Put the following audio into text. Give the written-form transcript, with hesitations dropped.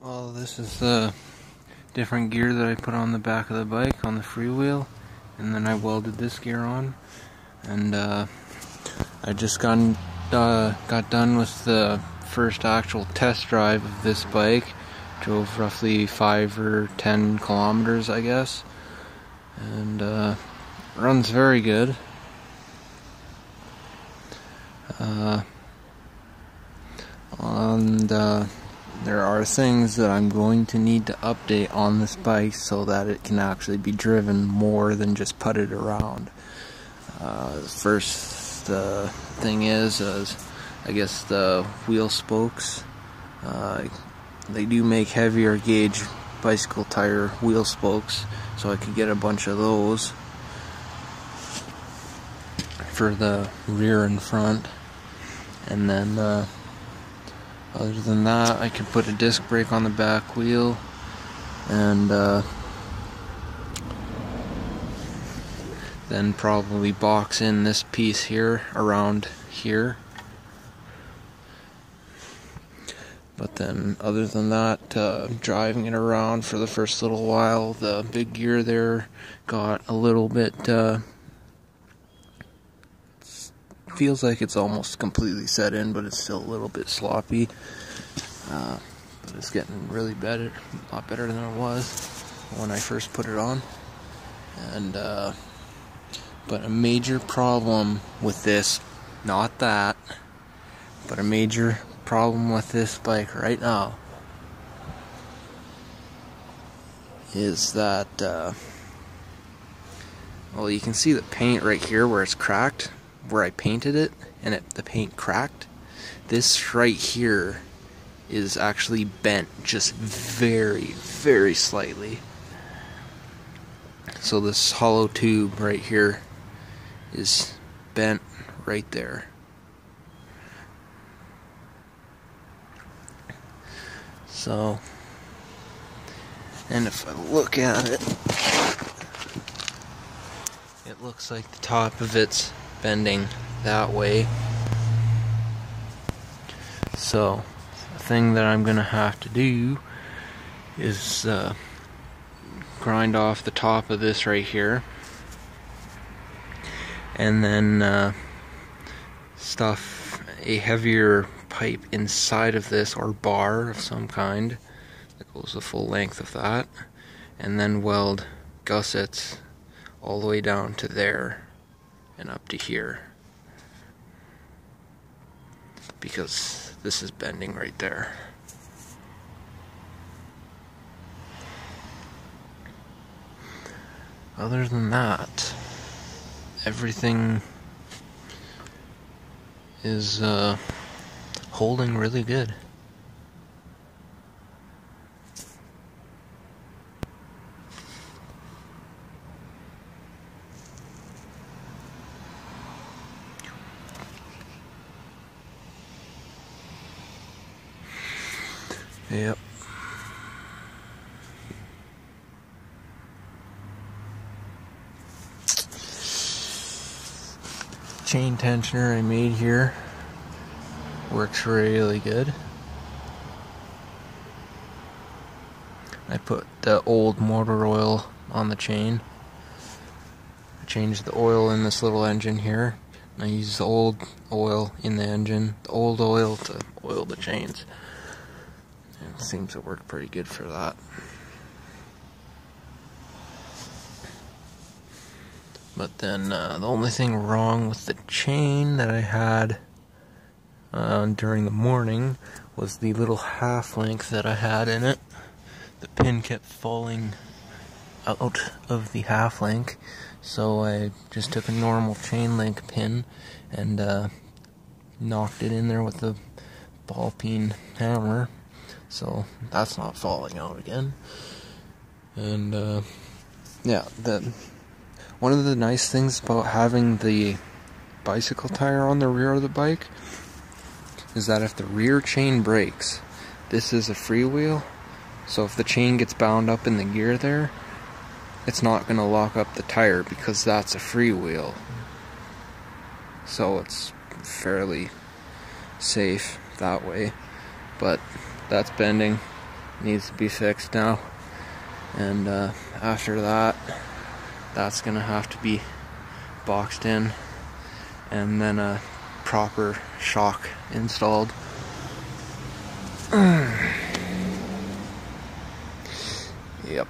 Well, this is the different gear that I put on the back of the bike on the freewheel, and then I welded this gear on, and I just got done with the first actual test drive of this bike. Drove roughly 5 or 10 kilometers, I guess, and runs very good. There are things that I'm going to need to update on this bike so that it can actually be driven more than just putted around. First thing is I guess the wheel spokes. They do make heavier gauge bicycle tire wheel spokes, so I could get a bunch of those for the rear and front. And then other than that, I could put a disc brake on the back wheel, and then probably box in this piece here around here. But then other than that, driving it around for the first little while, the big gear there got a little bit, feels like it's almost completely set in, but it's still a little bit sloppy. But it's getting really better, a lot better than it was when I first put it on. And but a major problem with this, not that, but a major problem with this bike right now is that well, you can see the paint right here where it's cracked, where I painted it, and the paint cracked. This right here is actually bent just very, very slightly. So this hollow tube right here is bent right there. So, and if I look at it, it looks like the top of it's bending that way. So the thing that I'm gonna have to do is grind off the top of this right here, and then stuff a heavier pipe inside of this, or bar of some kind that goes the full length of that, and then weld gussets all the way down to there and up to here, because this is bending right there. Other than that, everything is holding really good. Yep. Chain tensioner I made here works really good. I put the old motor oil on the chain. I changed the oil in this little engine here. I used the old oil in the engine, the old oil to oil the chains. It seems to work pretty good for that. But then the only thing wrong with the chain that I had during the morning was the little half link that I had in it. The pin kept falling out of the half link, so I just took a normal chain link pin and knocked it in there with the ball peen hammer, so that's not falling out again. And yeah, one of the nice things about having the bicycle tire on the rear of the bike is that if the rear chain breaks, this is a freewheel, so if the chain gets bound up in the gear there, it's not going to lock up the tire because that's a freewheel. So it's fairly safe that way. But that's bending needs to be fixed now. And after that, that's gonna have to be boxed in, and then a proper shock installed. Yep.